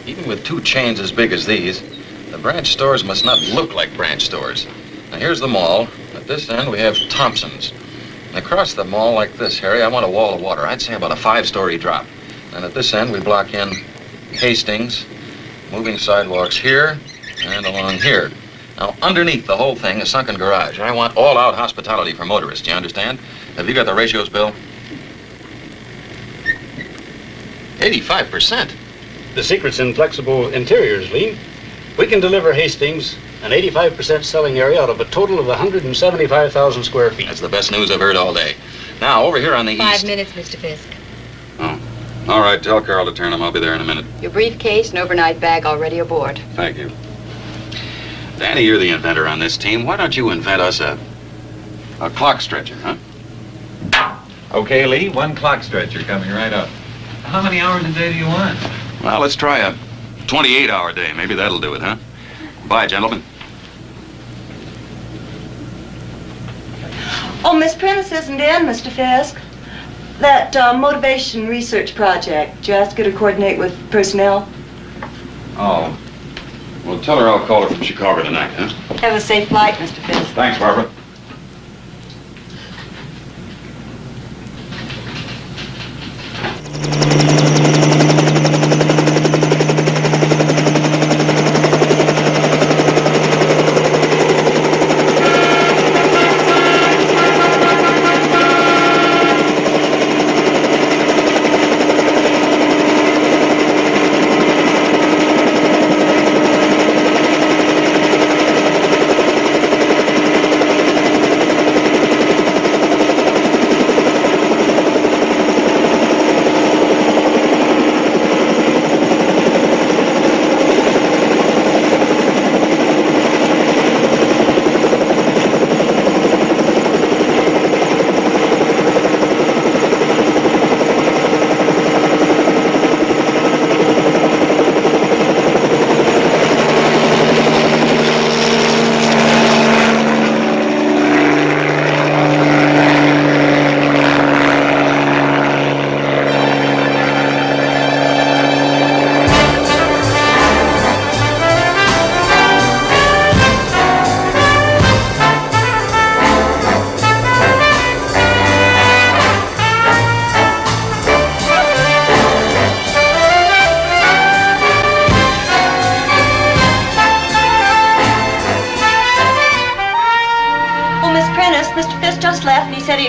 Even with two chains as big as these, the branch stores must not look like branch stores. Now, here's the mall. At this end, we have Thompson's. And across the mall like this, Harry, I want a wall of water. I'd say about a 5-story drop. And at this end, we block in Hastings, moving sidewalks here and along here. Now, underneath the whole thing, a sunken garage. I want all-out hospitality for motorists, you understand? Have you got the ratios, Bill? 85%. The secret's in flexible interiors, Lee. We can deliver Hastings an 85% selling area out of a total of 175,000 square feet. That's the best news I've heard all day. Now, over here on the east... 5 minutes, Mr. Fisk. Oh. All right, tell Carl to turn him. I'll be there in a minute. Your briefcase and overnight bag already aboard. Thank you. Danny, you're the inventor on this team. Why don't you invent us a clock stretcher, huh? Okay, Lee, 1 clock stretcher coming right up. How many hours a day do you want? Well, let's try a 28-hour day. Maybe that'll do it, huh? Bye, gentlemen. Oh, Miss Prentice isn't in, Mr. Fisk. That motivation research project, did you ask her to coordinate with personnel? Oh. Well, tell her I'll call her from Chicago tonight, huh? Have a safe flight, Mr. Fisk. Thanks, Barbara.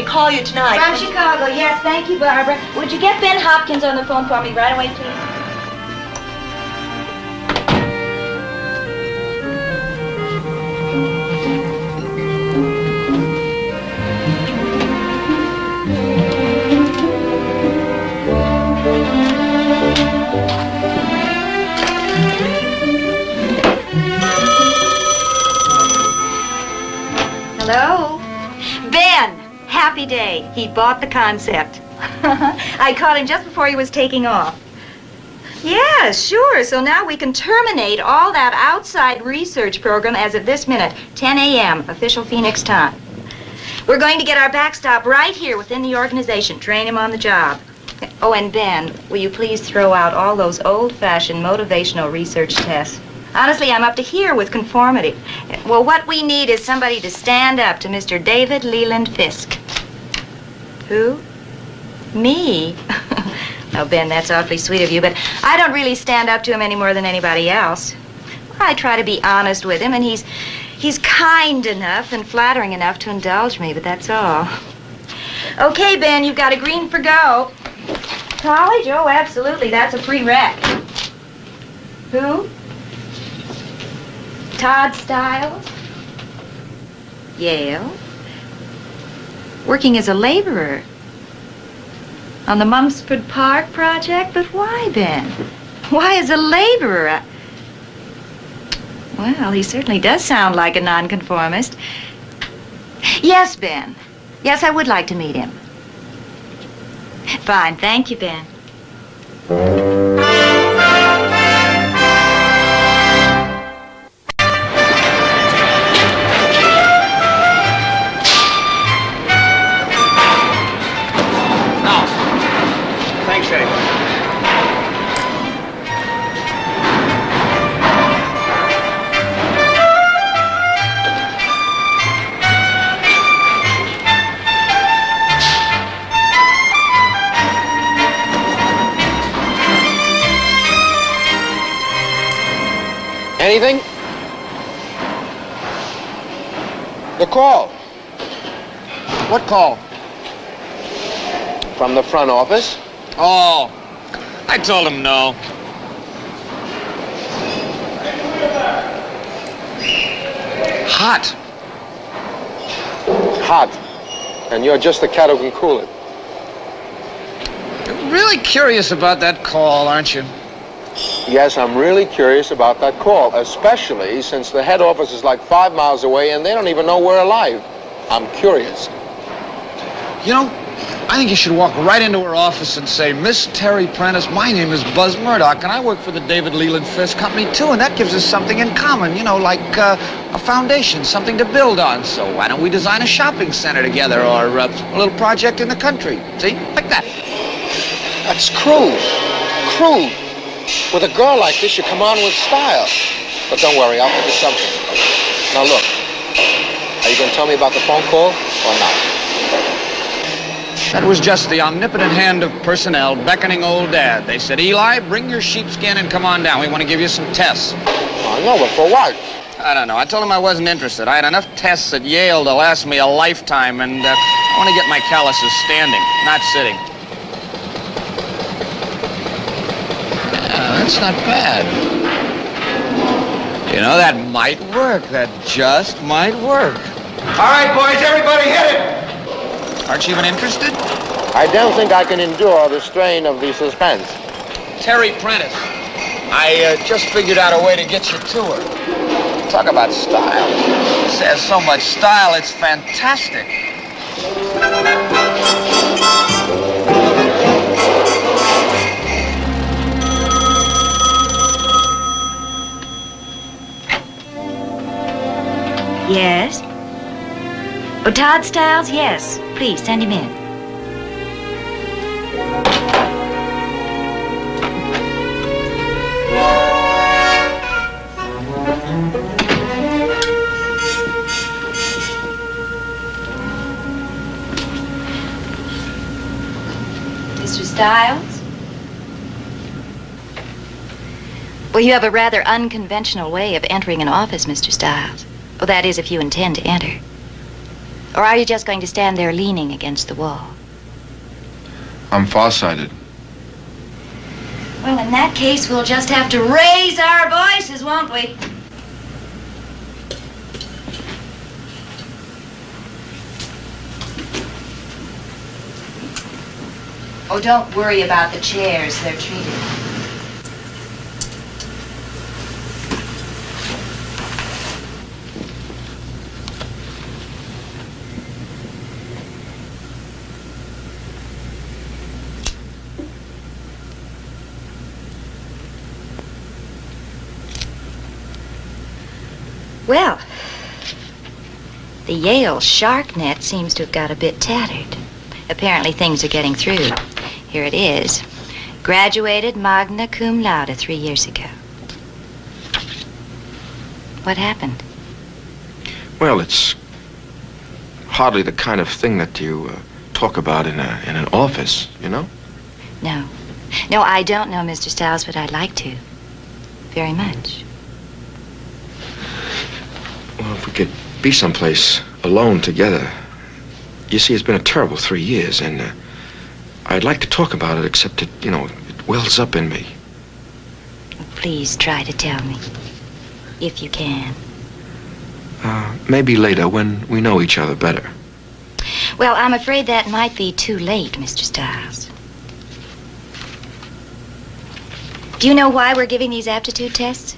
Call you tonight. From Chicago, yes, thank you, Barbara. Would you get Ben Hopkins on the phone for me right away, please? Hello? Ben! Happy day. He bought the concept. I called him just before he was taking off. Yeah, sure. So now we can terminate all that outside research program as of this minute, 10 a.m., official Phoenix time. We're going to get our backstop right here within the organization, train him on the job. Oh, and Ben, will you please throw out all those old-fashioned motivational research tests? Honestly, I'm up to here with conformity. Well, what we need is somebody to stand up to Mr. David Leland Fisk. Who? Me? Oh, Ben, that's awfully sweet of you, but I don't really stand up to him any more than anybody else. I try to be honest with him, and he's kind enough and flattering enough to indulge me, but that's all. Okay, Ben, you've got a green for go. College? Oh, absolutely. That's a prereq. Who? Todd Stiles? Yale? Working as a laborer on the Mumsford Park project? But why, Ben? Why as a laborer? Well, he certainly does sound like a nonconformist. Yes, Ben. Yes, I would like to meet him. Fine. Thank you, Ben. Anything? The call. What call? From the front office. Oh, I told him no. Hot. Hot. And you're just the cat who can cool it. You're really curious about that call, aren't you? Yes, I'm really curious about that call, especially since the head office is like 5 miles away and they don't even know we're alive. I'm curious. You know, I think you should walk right into her office and say, Miss Terry Prentice, my name is Buzz Murdoch, and I work for the David Leland Fisk Company, too, and that gives us something in common, you know, like a foundation, something to build on. So why don't we design a shopping center together or a little project in the country? See? Like that. That's crude. Crude. With a girl like this, you come on with style. But don't worry, I'll think of something. Now, look. Are you going to tell me about the phone call or not? That was just the omnipotent hand of personnel beckoning old Dad. They said, Eli, bring your sheepskin and come on down. We want to give you some tests. Oh, no, but for what? I don't know. I told him I wasn't interested. I had enough tests at Yale to last me a lifetime, and I want to get my calluses standing, not sitting. Yeah, that's not bad. You know, that might work. That just might work. All right, boys, everybody hit it! Aren't you even interested? I don't think I can endure the strain of the suspense. Terry Prentice. I just figured out a way to get you to her. Talk about style. She has so much style, it's fantastic. Yes? Oh, Todd Stiles? Yes. Please, send him in. Mr. Stiles? Well, you have a rather unconventional way of entering an office, Mr. Stiles. Well, that is, if you intend to enter. Or are you just going to stand there leaning against the wall? I'm farsighted. Well, in that case, we'll just have to raise our voices, won't we? Oh, don't worry about the chairs. They're treated. Well, the Yale shark net seems to have got a bit tattered. Apparently things are getting through. Here it is. Graduated magna cum laude 3 years ago. What happened? Well, it's hardly the kind of thing that you talk about in an office, you know? No. No, I don't know, Mr. Stiles, but I'd like to. Very much. Well, if we could be someplace alone together. You see, it's been a terrible 3 years, and I'd like to talk about it, except it, you know, it wells up in me. Please try to tell me, if you can. Maybe later, when we know each other better. Well, I'm afraid that might be too late, Mr. Stiles. Do you know why we're giving these aptitude tests?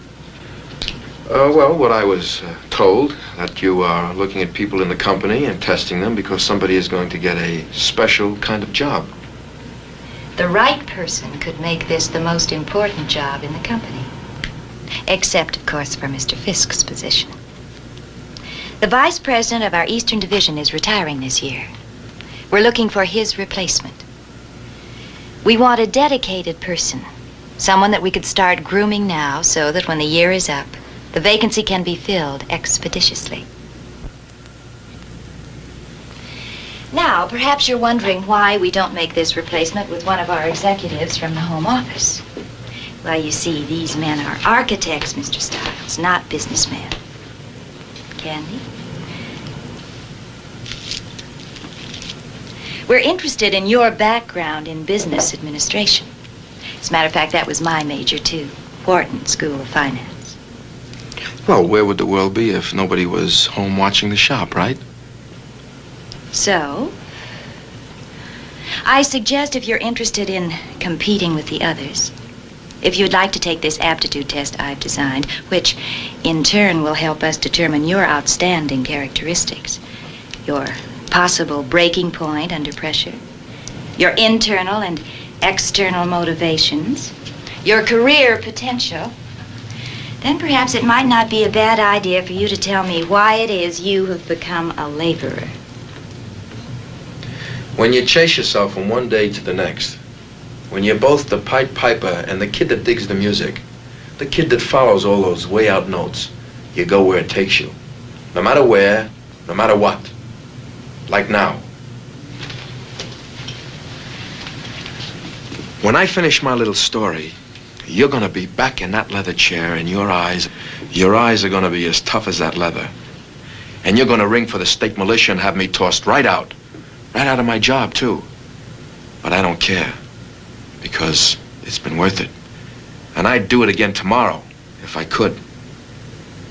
Well, what I was told, that you are looking at people in the company and testing them because somebody is going to get a special kind of job. The right person could make this the most important job in the company. Except, of course, for Mr. Fisk's position. The vice president of our Eastern Division is retiring this year. We're looking for his replacement. We want a dedicated person, someone that we could start grooming now so that when the year is up, the vacancy can be filled expeditiously. Now, perhaps you're wondering why we don't make this replacement with one of our executives from the home office. Well, you see, these men are architects, Mr. Stiles, not businessmen. Candy? We're interested in your background in business administration. As a matter of fact, that was my major, too. Wharton School of Finance. Well, where would the world be if nobody was home watching the shop, right? So, I suggest if you're interested in competing with the others, if you'd like to take this aptitude test I've designed, which in turn will help us determine your outstanding characteristics, your possible breaking point under pressure, your internal and external motivations, your career potential, then perhaps it might not be a bad idea for you to tell me why it is you have become a laborer. When you chase yourself from one day to the next, when you're both the Pied Piper and the kid that digs the music, the kid that follows all those way out notes, you go where it takes you. No matter where, no matter what. Like now. When I finish my little story, you're gonna be back in that leather chair and your eyes are gonna be as tough as that leather. And you're gonna ring for the state militia and have me tossed right out of my job, too. But I don't care, because it's been worth it. And I'd do it again tomorrow, if I could.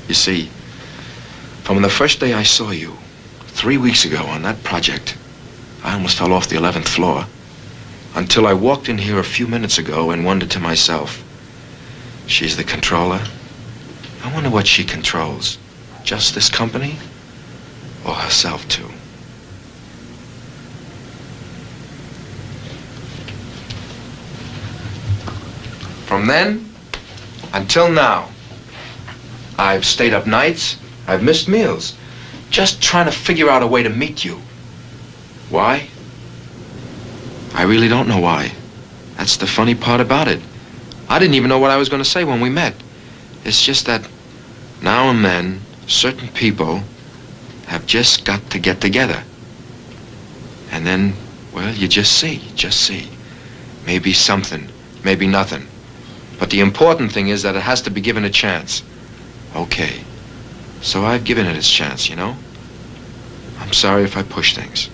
You see, from the first day I saw you, 3 weeks ago on that project, I almost fell off the 11th floor, until I walked in here a few minutes ago and wondered to myself, she's the controller? I wonder what she controls. Just this company? Or herself, too? From then until now, I've stayed up nights, I've missed meals, just trying to figure out a way to meet you. Why? I really don't know why. That's the funny part about it. I didn't even know what I was going to say when we met. It's just that now and then, certain people have just got to get together. And then, well, you just see. Maybe something, maybe nothing. But the important thing is that it has to be given a chance. Okay. So I've given it its chance, you know? I'm sorry if I push things.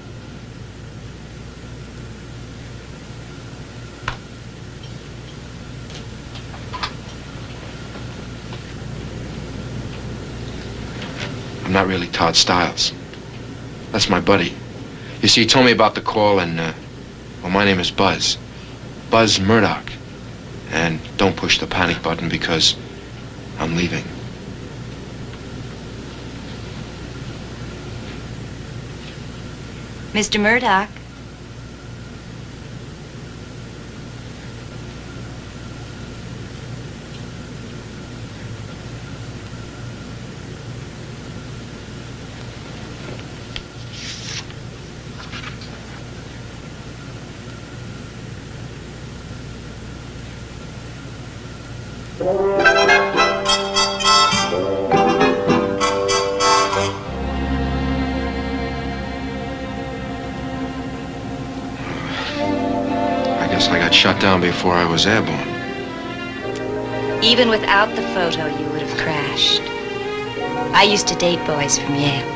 I'm not really Tod Stiles. That's my buddy. You see, he told me about the call and, well, my name is Buz. Buz Murdoch. And don't push the panic button because I'm leaving. Mr. Murdoch. I got shot down before I was airborne. Even without the photo, you would have crashed. I used to date boys from Yale.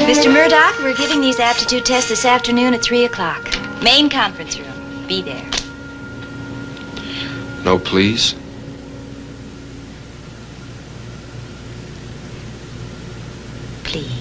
Mr. Murdoch, we're giving these aptitude tests this afternoon at 3 o'clock. Main conference room. Be there. No, please. Please.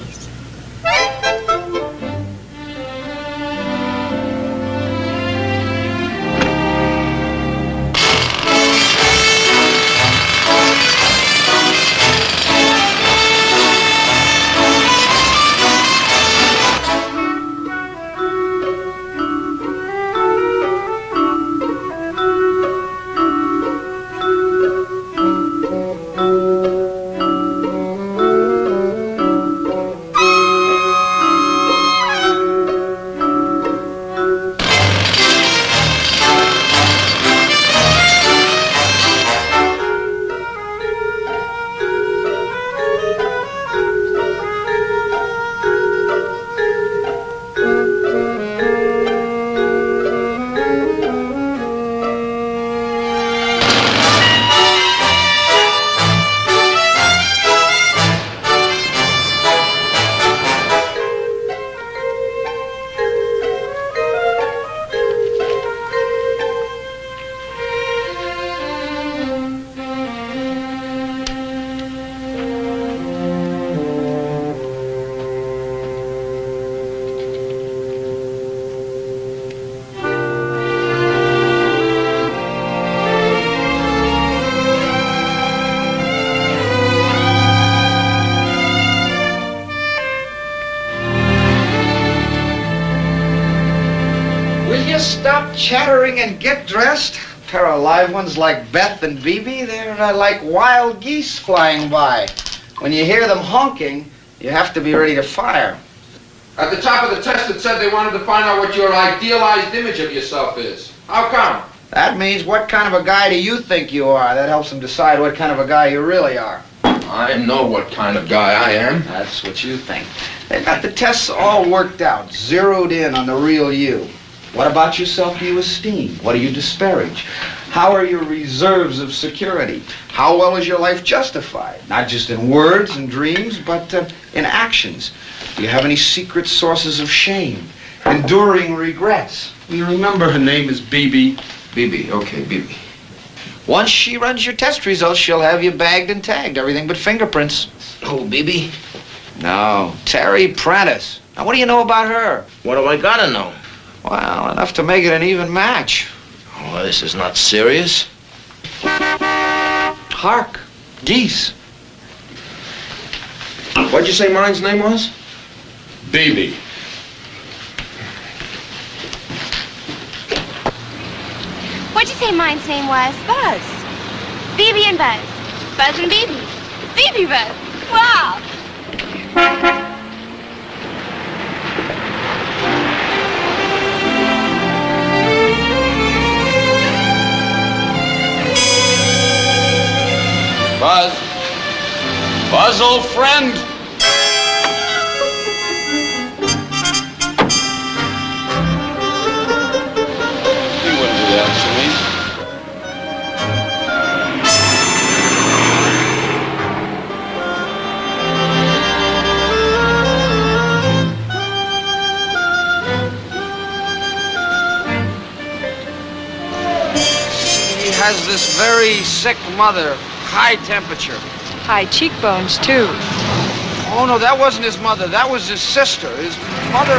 you stop chattering and get dressed? A pair of live ones like Beth and Bibi, they're like wild geese flying by. When you hear them honking, you have to be ready to fire. At the top of the test, it said they wanted to find out what your idealized image of yourself is. How come? That means what kind of a guy do you think you are? That helps them decide what kind of a guy you really are. I know what kind of guy I am. That's what you think. They got the tests all worked out, zeroed in on the real you. What about yourself do you esteem? What do you disparage? How are your reserves of security? How well is your life justified? Not just in words and dreams, but in actions. Do you have any secret sources of shame? Enduring regrets? You remember her name is Bibi? Bibi, okay, Bibi. Once she runs your test results, she'll have you bagged and tagged. Everything but fingerprints. Oh, Bibi? No, Terry Prentice. Now, what do you know about her? What do I gotta know? Well, enough to make it an even match. Oh, this is not serious. Hark, geese. What'd you say mine's name was? Bibi. What'd you say mine's name was? Buzz. Bibi and Buzz. Buzz and Bibi. Bibi Buzz. Wow. Buzz. Buzz, old friend. He wouldn't do that to me. He has this very sick mother, high temperature. High cheekbones, too. Oh, no, that wasn't his mother. That was his sister. His mother...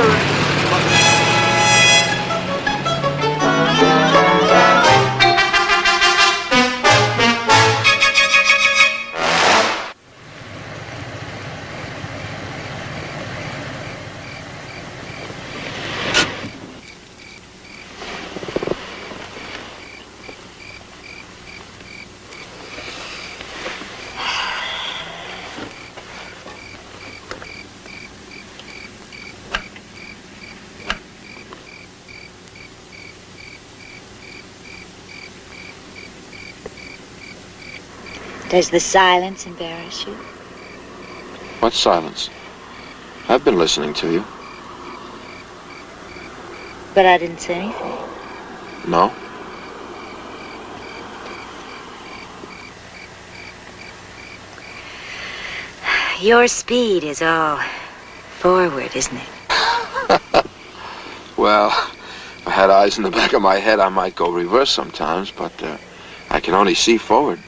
Does the silence embarrass you? What silence? I've been listening to you. But I didn't say anything. No? Your speed is all forward, isn't it? Well, if I had eyes in the back of my head, I might go reverse sometimes, but I can only see forward.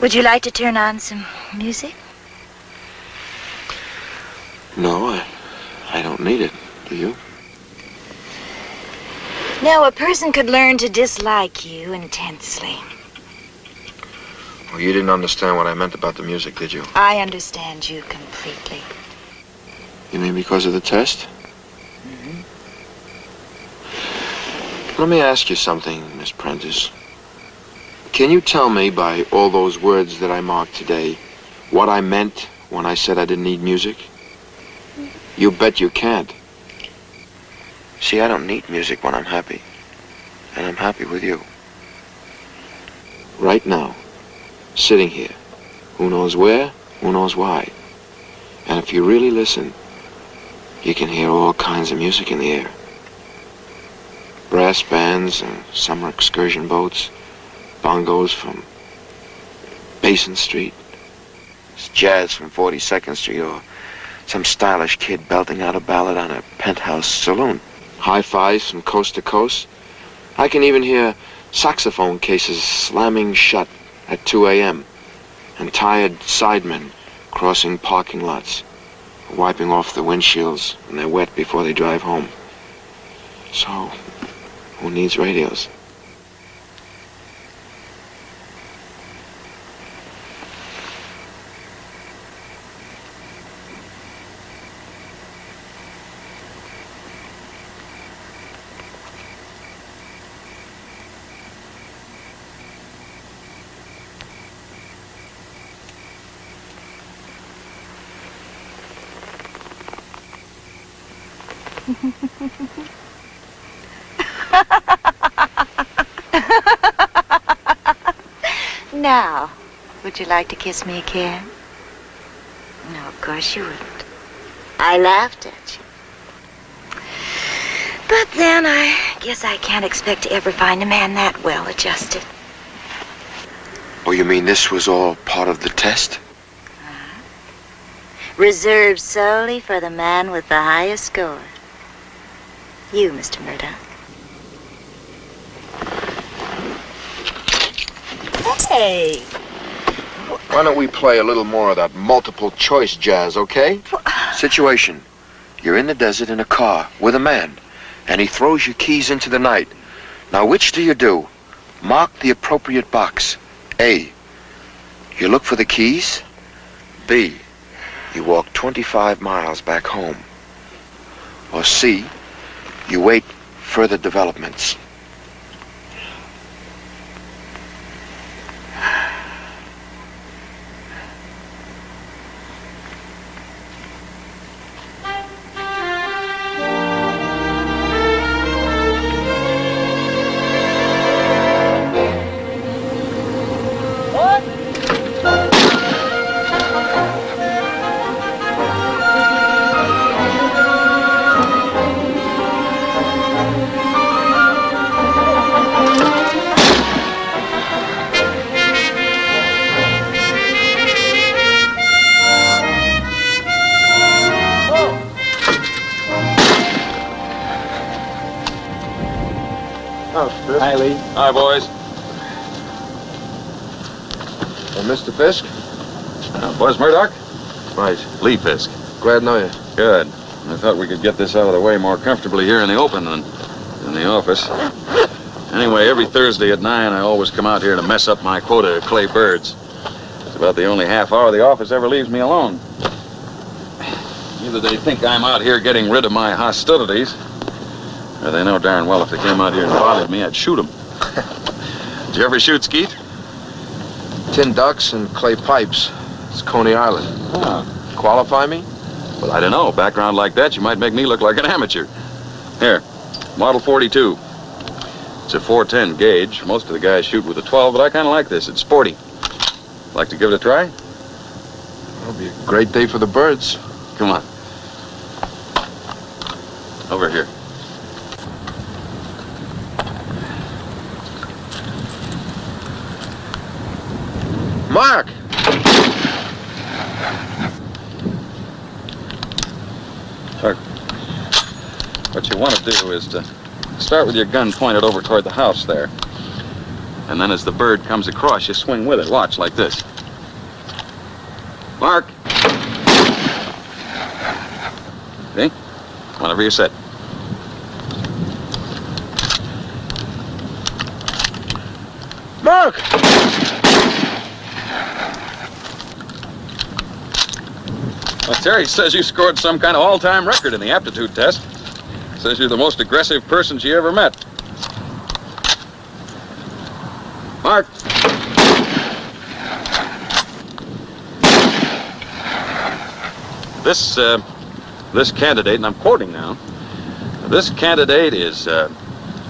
Would you like to turn on some music? No, I don't need it. Do you? No, a person could learn to dislike you intensely. Well, you didn't understand what I meant about the music, did you? I understand you completely. You mean because of the test? Mm-hmm. Let me ask you something, Miss Prentice. Can you tell me by all those words that I marked today what I meant when I said I didn't need music? You bet you can't. See, I don't need music when I'm happy. And I'm happy with you. Right now, sitting here. Who knows where, who knows why. And if you really listen, you can hear all kinds of music in the air. Brass bands and summer excursion boats. Bongos from Basin Street. It's jazz from 42nd Street, or some stylish kid belting out a ballad on a penthouse saloon. Hi-fis from coast to coast. I can even hear saxophone cases slamming shut at 2 a.m. and tired sidemen crossing parking lots, wiping off the windshields when they're wet before they drive home. So, who needs radios? Now, would you like to kiss me again? No, of course you wouldn't. I laughed at you. But then I guess I can't expect to ever find a man that well adjusted. Oh, you mean this was all part of the test? Reserved solely for the man with the highest score. You, Mr. Murdoch. Hey! Why don't we play a little more of that multiple choice jazz, okay? Situation. You're in the desert in a car with a man, and he throws your keys into the night. Now, which do you do? Mark the appropriate box. A, you look for the keys. B, you walk 25 miles back home. Or C, you wait further developments. Hi, Lee. Hi, boys. Mr. Fisk? Buzz Murdoch? Right. Lee Fisk. Glad to know you. Good. I thought we could get this out of the way more comfortably here in the open than in the office. Anyway, every Thursday at 9, I always come out here to mess up my quota of clay birds. It's about the only half hour the office ever leaves me alone. Either they think I'm out here getting rid of my hostilities, or they know darn well if they came out here and bothered me, I'd shoot them. Did you ever shoot skeet? Tin ducks and clay pipes. It's Coney Island. Oh. Qualify me? Well, I don't know. Background like that, you might make me look like an amateur. Here, Model 42. It's a 410 gauge. Most of the guys shoot with a 12, but I kind of like this. It's sporty. Like to give it a try? It'll be a great day for the birds. Come on. Over here. Mark! Look, what you want to do is to start with your gun pointed over toward the house there. And then as the bird comes across, you swing with it. Watch, like this. Mark! See? Whenever you're set. Mark! Well, Terry says you scored some kind of all-time record in the aptitude test. Says you're the most aggressive person she ever met. Mark. This candidate, and I'm quoting now, this candidate is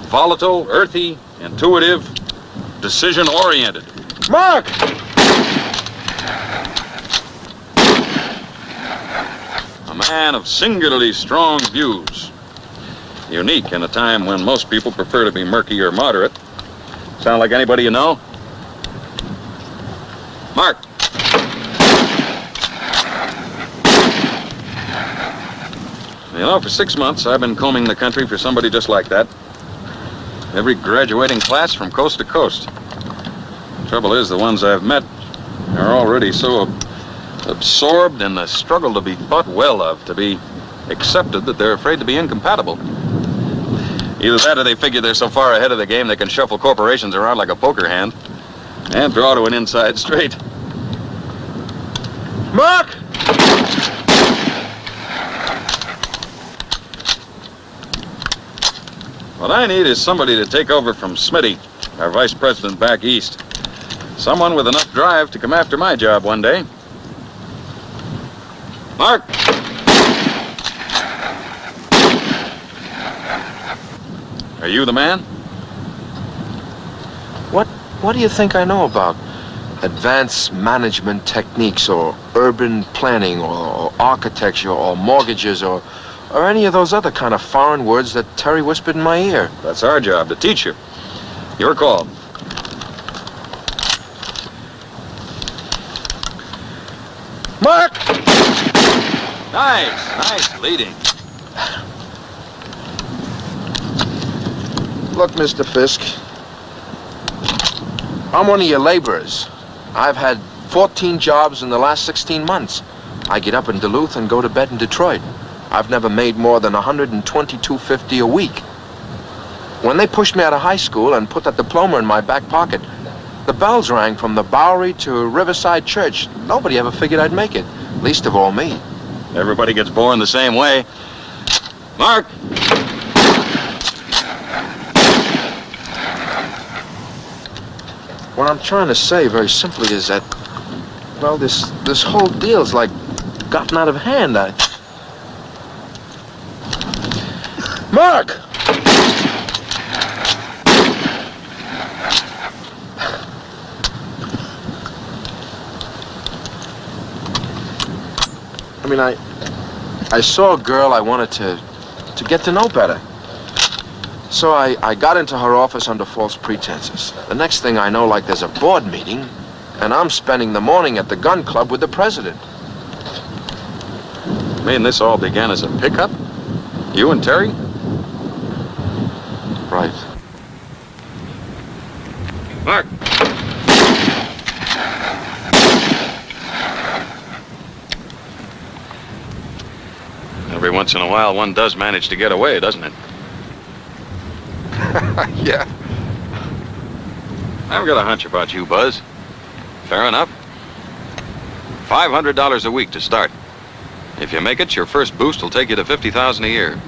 volatile, earthy, intuitive, decision-oriented. Mark! A man of singularly strong views. Unique in a time when most people prefer to be murky or moderate. Sound like anybody you know? Mark. You know, for 6 months, I've been combing the country for somebody just like that. Every graduating class from coast to coast. Trouble is, the ones I've met are already so absorbed in the struggle to be thought well of, to be accepted, that they're afraid to be incompatible. Either that or they figure they're so far ahead of the game they can shuffle corporations around like a poker hand and draw to an inside straight. Mark! What I need is somebody to take over from Smitty, our vice president back east. Someone with enough drive to come after my job one day. Mark! Are you the man? What do you think I know about advanced management techniques or urban planning or architecture or mortgages or any of those other kind of foreign words that Terry whispered in my ear? That's our job, to teach you. Your call. Mark! Nice leading. Look, Mr. Fisk, I'm one of your laborers. I've had 14 jobs in the last 16 months. I get up in Duluth and go to bed in Detroit. I've never made more than $122.50 a week. When they pushed me out of high school and put that diploma in my back pocket, the bells rang from the Bowery to Riverside Church. Nobody ever figured I'd make it, least of all me. Everybody gets born the same way. Mark! What I'm trying to say, very simply, is that, well, this whole deal's like gotten out of hand. Mark! I mean, I saw a girl I wanted to get to know better. So I got into her office under false pretenses. The next thing I know, like, there's a board meeting, and I'm spending the morning at the gun club with the president. You mean this all began as a pickup? You and Terry? Right. Mark! Every once in a while, one does manage to get away, doesn't it? Yeah. I've got a hunch about you, Buzz. Fair enough. $500 a week to start. If you make it, your first boost will take you to $50,000 a year.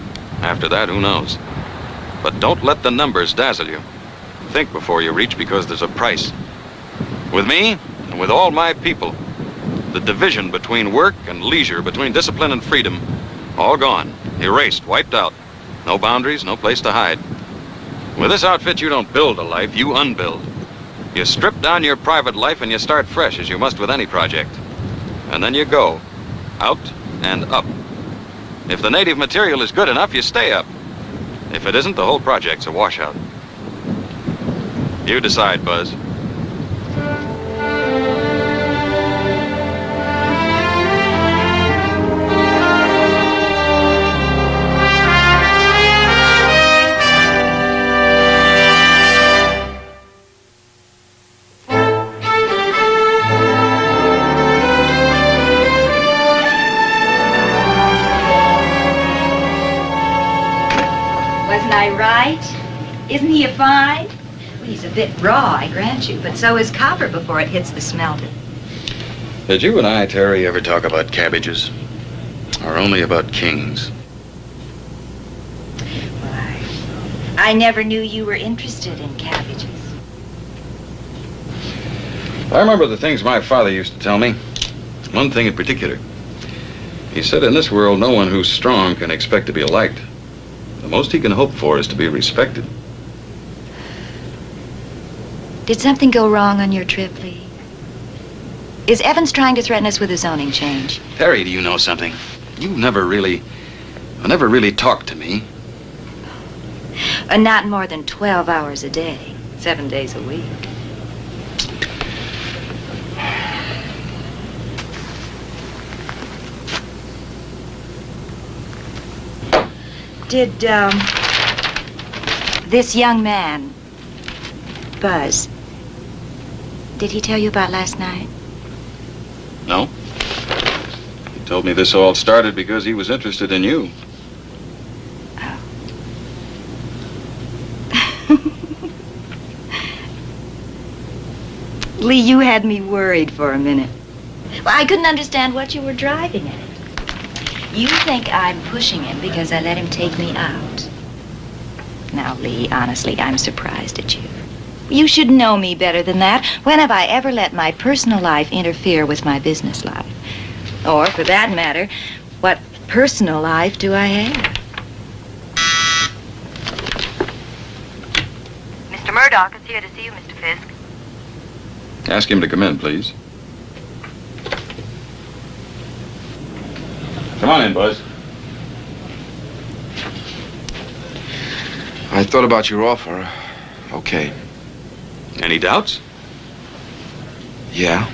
After that, who knows? But don't let the numbers dazzle you. Think before you reach, because there's a price. With me, and with all my people, the division between work and leisure, between discipline and freedom, all gone, erased, wiped out. No boundaries, no place to hide. With this outfit, you don't build a life, you unbuild. You strip down your private life and you start fresh, as you must with any project. And then you go, out and up. If the native material is good enough, you stay up. If it isn't, the whole project's a washout. You decide, Buzz. Right? Isn't he a find? Well, he's a bit raw, I grant you, but so is copper before it hits the smelter. Did you and I, Terry, ever talk about cabbages? Or only about kings? Why, I never knew you were interested in cabbages. I remember the things my father used to tell me. One thing in particular. He said in this world, no one who's strong can expect to be liked. The most he can hope for is to be respected. Did something go wrong on your trip, Lee? Is Evans trying to threaten us with a zoning change? Terry, do you know something? You never really talked to me. Not more than 12 hours a day, 7 days a week. Did, this young man, Buzz, did he tell you about last night? No. He told me this all started because he was interested in you. Oh. Lee, you had me worried for a minute. Well, I couldn't understand what you were driving at. You think I'm pushing him because I let him take me out. Now, Lee, honestly, I'm surprised at you. You should know me better than that. When have I ever let my personal life interfere with my business life? Or, for that matter, what personal life do I have? Murdoch is here to see you, Mr. Fisk. Ask him to come in, please. Come on in, Buzz. I thought about your offer. Okay. Any doubts? Yeah.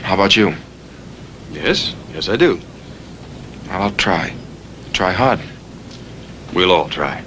How about you? Yes, I do. Well, I'll try. Try hard. We'll all try.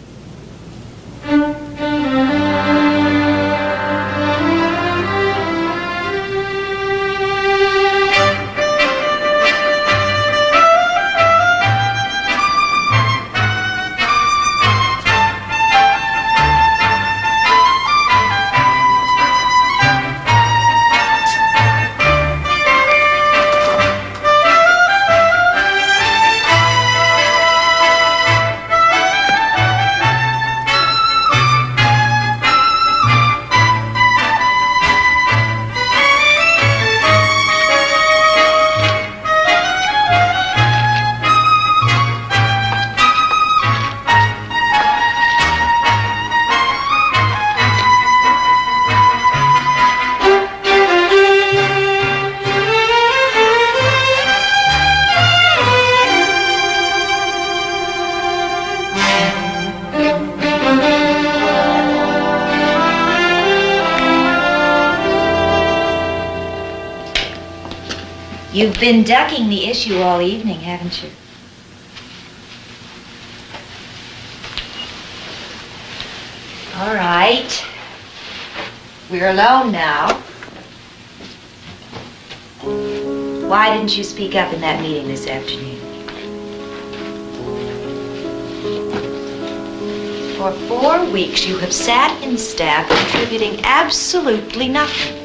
You've been ducking the issue all evening, haven't you? All right. We're alone now. Why didn't you speak up in that meeting this afternoon? For 4 weeks, you have sat in staff contributing absolutely nothing.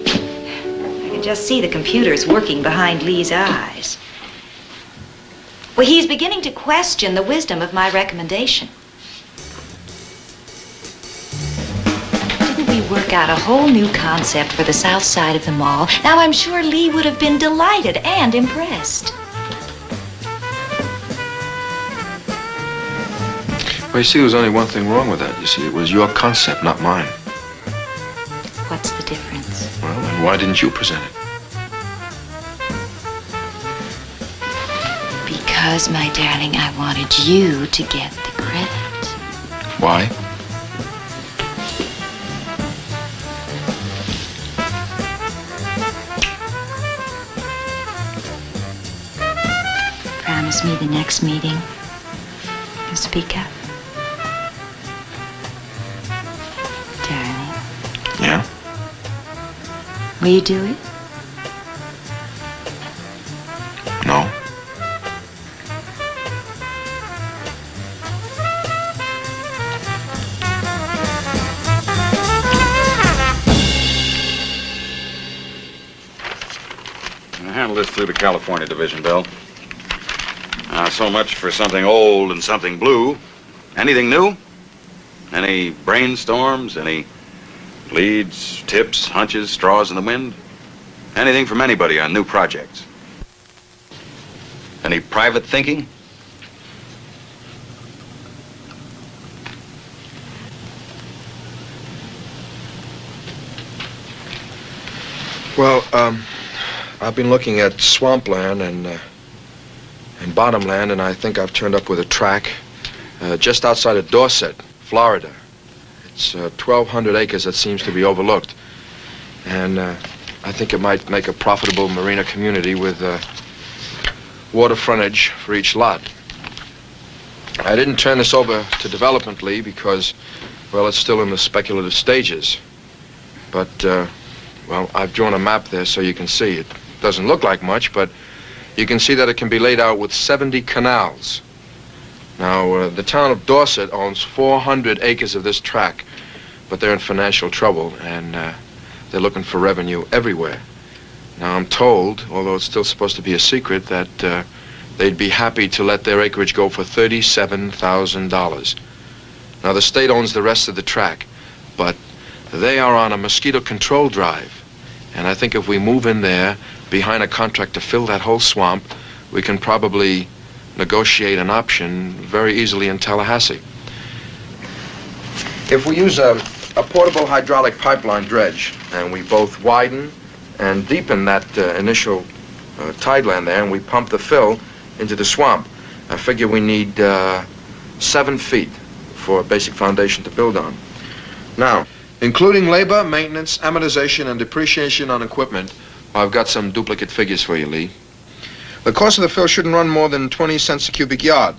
I can just see the computers working behind Lee's eyes. Well, he's beginning to question the wisdom of my recommendation. Didn't we work out a whole new concept for the south side of the mall? Now, I'm sure Lee would have been delighted and impressed. Well, you see, there was only one thing wrong with that. You see, it was your concept, not mine. What's the difference? Well, then why didn't you present it? Because, my darling, I wanted you to get the credit. Why? Promise me the next meeting you'll speak up. Darling. Yeah? Will you do it? No. I'll handle this through the California division, Bill. So much for something old and something blue. Anything new? Any brainstorms? Any leads, tips, hunches, straws in the wind? Anything from anybody on new projects? Any private thinking? Well, I've been looking at swampland and bottomland, and I think I've turned up with a tract just outside of Dorset, Florida. It's 1,200 acres that seems to be overlooked, and I think it might make a profitable marina community with water frontage for each lot. I didn't turn this over to development, Lee, because, well, it's still in the speculative stages. But, well, I've drawn a map there so you can see. It doesn't look like much, but you can see that it can be laid out with 70 canals. Now, the town of Dorset owns 400 acres of this tract, but they're in financial trouble, and they're looking for revenue everywhere. Now, I'm told, although it's still supposed to be a secret, that they'd be happy to let their acreage go for $37,000. Now, the state owns the rest of the tract, but they are on a mosquito control drive. And I think if we move in there, behind a contract to fill that whole swamp, we can probably negotiate an option very easily in Tallahassee. If we use a a portable hydraulic pipeline dredge, and we both widen and deepen that initial tideland there, and we pump the fill into the swamp. I figure we need 7 feet for a basic foundation to build on. Now, including labor, maintenance, amortization, and depreciation on equipment, I've got some duplicate figures for you, Lee. The cost of the fill shouldn't run more than 20 cents a cubic yard.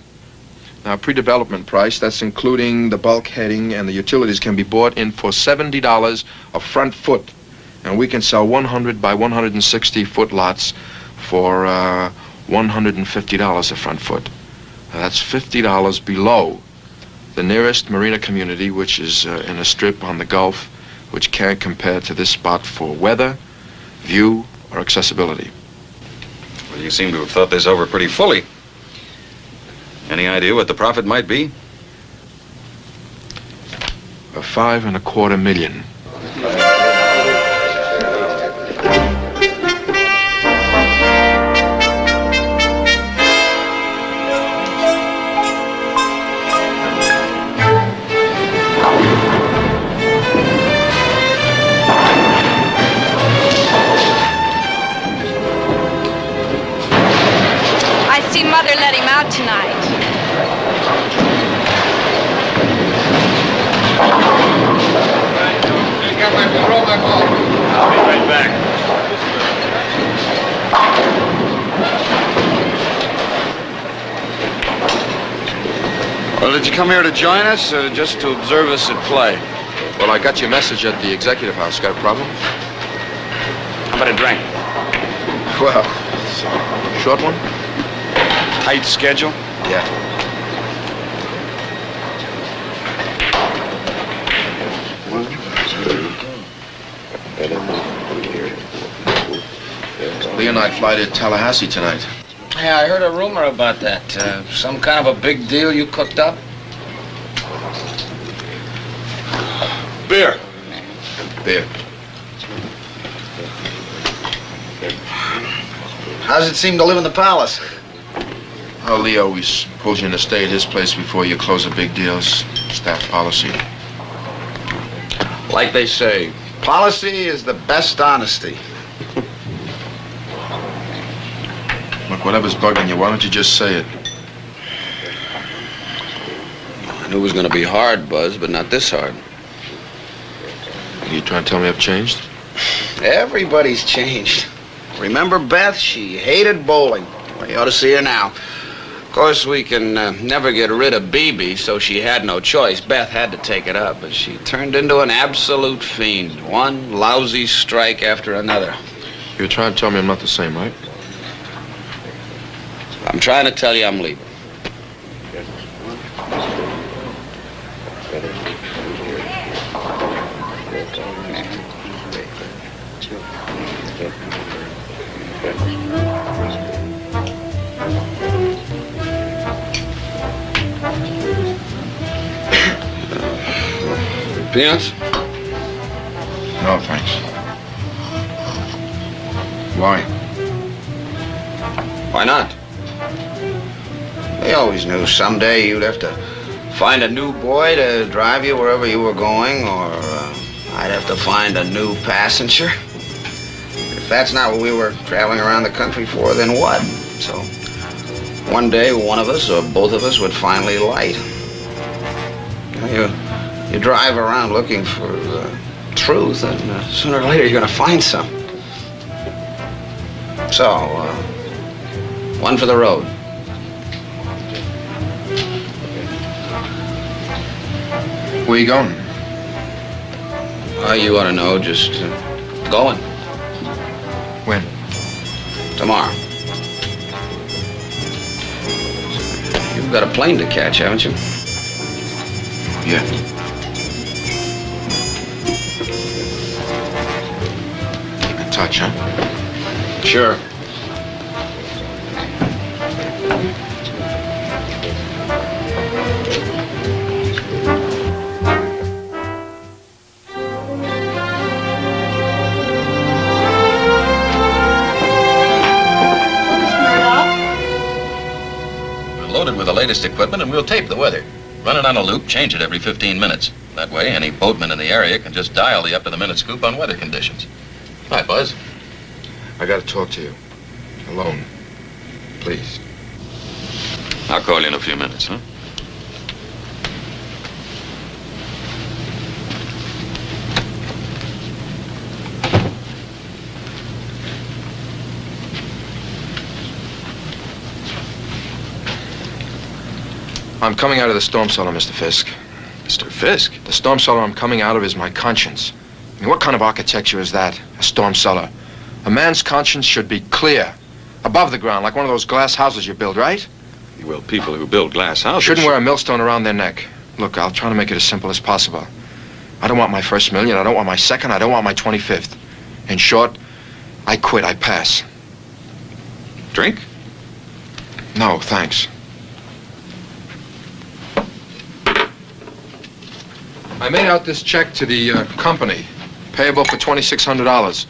Now, pre-development price, that's including the bulk heading and the utilities, can be bought in for $70 a front foot. And we can sell 100 by 160 foot lots for $150 a front foot. Now, that's $50 below the nearest marina community, which is in a strip on the Gulf, which can't compare to this spot for weather, view, or accessibility. Well, you seem to have thought this over pretty fully. Any idea what the profit might be? $5.25 million. I see Mother let him out tonight. I'll be right back. Well, did you come here to join us or just to observe us at play? Well, I got your message at the executive house. Got a problem? How about a drink? Well, short one? Tight schedule? Yeah. Lee and I fly to Tallahassee tonight. Yeah, I heard a rumor about that. Some kind of a big deal you cooked up? Beer. Beer. How's it seem to live in the palace? Oh, Lee always pulls you in to stay at his place before you close a big deal. It's staff policy. Like they say, policy is the best honesty. Look, whatever's bugging you, why don't you just say it? I knew it was going to be hard, Buzz, but not this hard. You trying to tell me I've changed? Everybody's changed. Remember Beth? She hated bowling. Well, you ought to see her now. Of course, we can never get rid of BB, so she had no choice. Beth had to take it up, but she turned into an absolute fiend. One lousy strike after another. You're trying to tell me I'm not the same, right? I'm trying to tell you I'm leaving. Peanuts? No, thanks. Why? Why not? They always knew someday you'd have to find a new boy to drive you wherever you were going, or I'd have to find a new passenger. If that's not what we were traveling around the country for, then what? So one day, one of us or both of us would finally light. You drive around looking for truth, and sooner or later you're going to find some. So, one for the road. Where you going? You ought to know, just going. When? Tomorrow. You've got a plane to catch, haven't you? Yeah. Keep in touch, huh? Sure. We're loaded with the latest equipment, and we'll tape the weather. Run it on a loop, change it every 15 minutes. That way, any boatman in the area can just dial the up-to-the-minute scoop on weather conditions. Hi, Buzz. I gotta talk to you. Alone. Please. I'll call you in a few minutes, huh? I'm coming out of the storm cellar, Mr. Fisk. Mr. Fisk? The storm cellar I'm coming out of is my conscience. I mean, what kind of architecture is that? A storm cellar. A man's conscience should be clear. Above the ground, like one of those glass houses you build, right? Well, people who build glass houses Shouldn't wear a millstone around their neck. Look, I'll try to make it as simple as possible. I don't want my first million. I don't want my second. I don't want my 25th. In short, I quit. I pass. Drink? No, thanks. I made out this check to the company, payable for $2,600.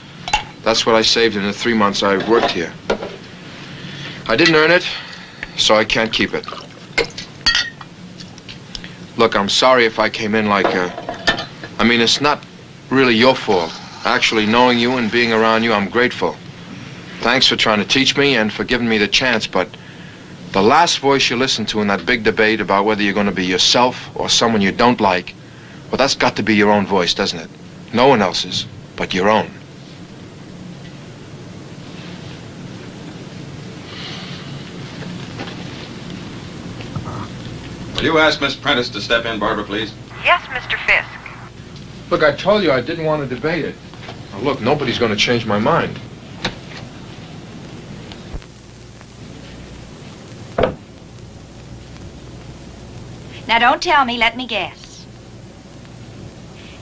That's what I saved in the 3 months I worked here. I didn't earn it, so I can't keep it. Look, I'm sorry if I came in like I mean, it's not really your fault. Actually, knowing you and being around you, I'm grateful. Thanks for trying to teach me and for giving me the chance, but the last voice you listen to in that big debate about whether you're going to be yourself or someone you don't like, well, that's got to be your own voice, doesn't it? No one else's, but your own. Will you ask Miss Prentice to step in, Barbara, please? Yes, Mr. Fisk. Look, I told you I didn't want to debate it. Now, look, nobody's going to change my mind. Now, don't tell me, let me guess.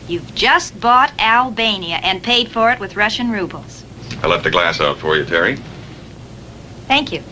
You've just bought Albania and paid for it with Russian rubles. I left the glass out for you, Terry. Thank you.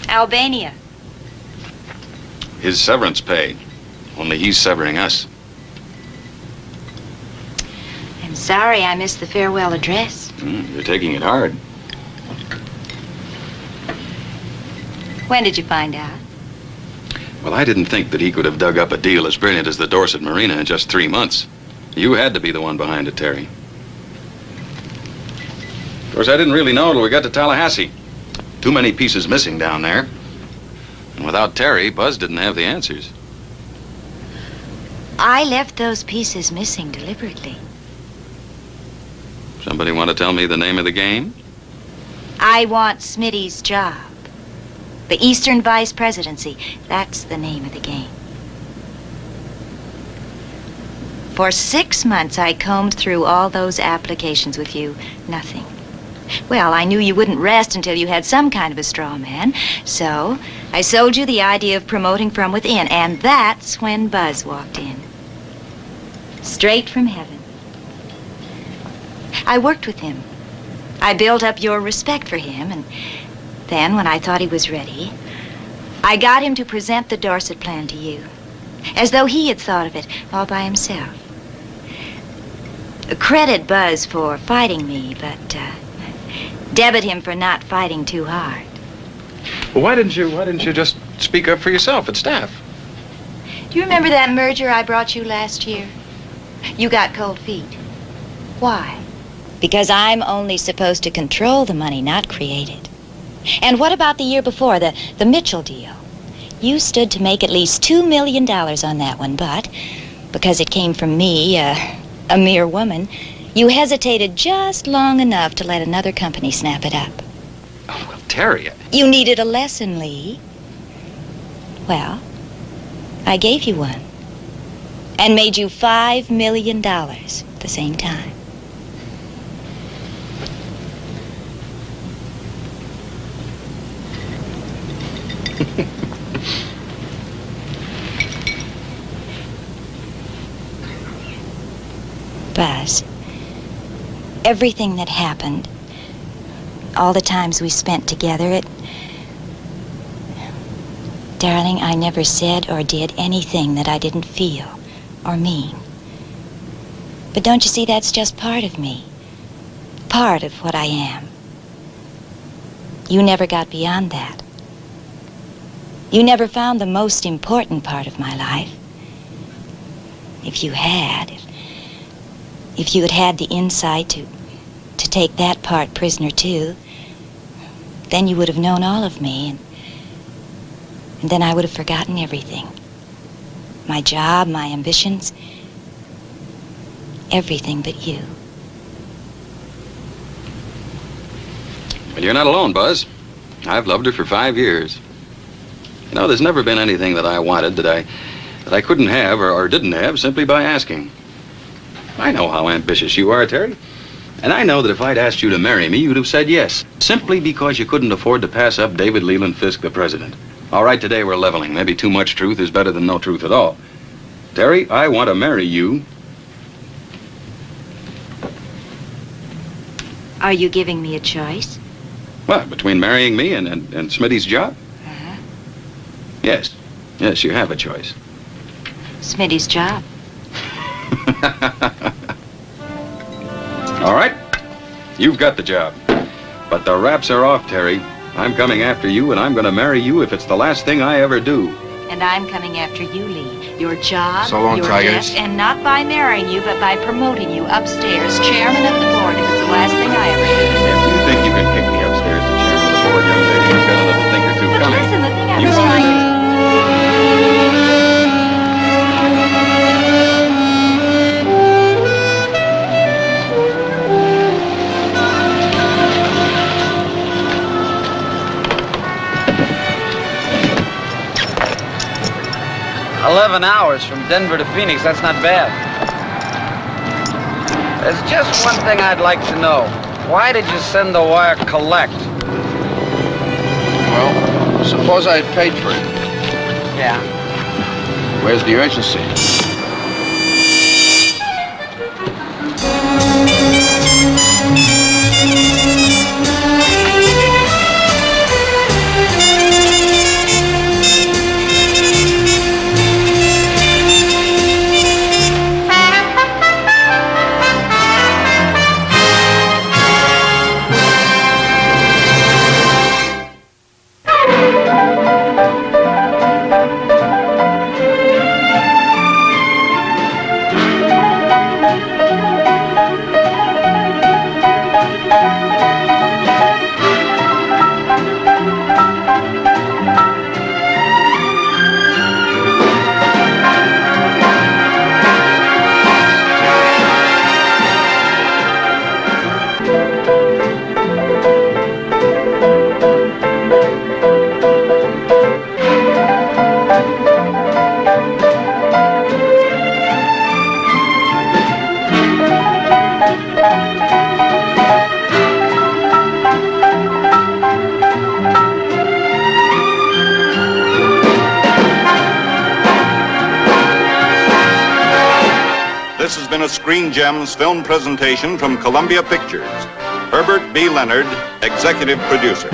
Albania. His severance pay. Only he's severing us. I'm sorry I missed the farewell address. You're taking it hard. When did you find out? Well, I didn't think that he could have dug up a deal as brilliant as the Dorset Marina in just 3 months. You had to be the one behind it, Terry. Of course, I didn't really know till we got to Tallahassee. Too many pieces missing down there. And without Terry, Buzz didn't have the answers. I left those pieces missing deliberately. Somebody want to tell me the name of the game? I want Smitty's job. The Eastern Vice Presidency. That's the name of the game. For 6 months, I combed through all those applications with you. Nothing. Well, I knew you wouldn't rest until you had some kind of a straw man, so I sold you the idea of promoting from within, and that's when Buzz walked in. Straight from heaven. I worked with him. I built up your respect for him, and then, when I thought he was ready, I got him to present the Dorset plan to you, as though he had thought of it all by himself. Credit Buzz for fighting me, but debit him for not fighting too hard. Well, why didn't you just speak up for yourself at staff? Do you remember that merger I brought you last year? You got cold feet. Why? Because I'm only supposed to control the money, not create it. And what about the year before, the Mitchell deal? You stood to make at least $2 million on that one, but because it came from me, a mere woman, you hesitated just long enough to let another company snap it up. Oh, well, Terry... You needed a lesson, Lee. Well, I gave you one. And made you $5 million at the same time. Buzz, everything that happened, all the times we spent together, Darling, I never said or did anything that I didn't feel or mean. But don't you see, that's just part of me. Part of what I am. You never got beyond that. You never found the most important part of my life. If you had, if you had had the insight to take that part prisoner too, then you would have known all of me, and then I would have forgotten everything. My job, my ambitions, everything but you. Well, you're not alone, Buzz. I've loved her for 5 years. You know, there's never been anything that I wanted that I couldn't have or didn't have simply by asking. I know how ambitious you are, Terry. And I know that if I'd asked you to marry me, you'd have said yes, simply because you couldn't afford to pass up David Leland Fisk, the president. All right, today we're leveling. Maybe too much truth is better than no truth at all. Terry, I want to marry you. Are you giving me a choice? What, between marrying me and Smitty's job? Uh-huh. Yes. Yes, you have a choice. Smitty's job. All right. You've got the job. But the wraps are off, Terry. I'm coming after you, and I'm going to marry you if it's the last thing I ever do. And I'm coming after you, Lee. Your job, So long, your Tigers. desk, and not by marrying you, but by promoting you upstairs, chairman of the board, if it's the last thing I ever do. If you think you can kick me upstairs to chairman of the board, young lady, you've got another thing or two But coming. listen, the thing I You was trying to... 11 hours from Denver to Phoenix, that's not bad. There's just one thing I'd like to know. Why did you send the wire collect? Well, suppose I had paid for it. Yeah. Where's the urgency? This has been a Screen Gems film presentation from Columbia Pictures. Herbert B. Leonard, executive producer.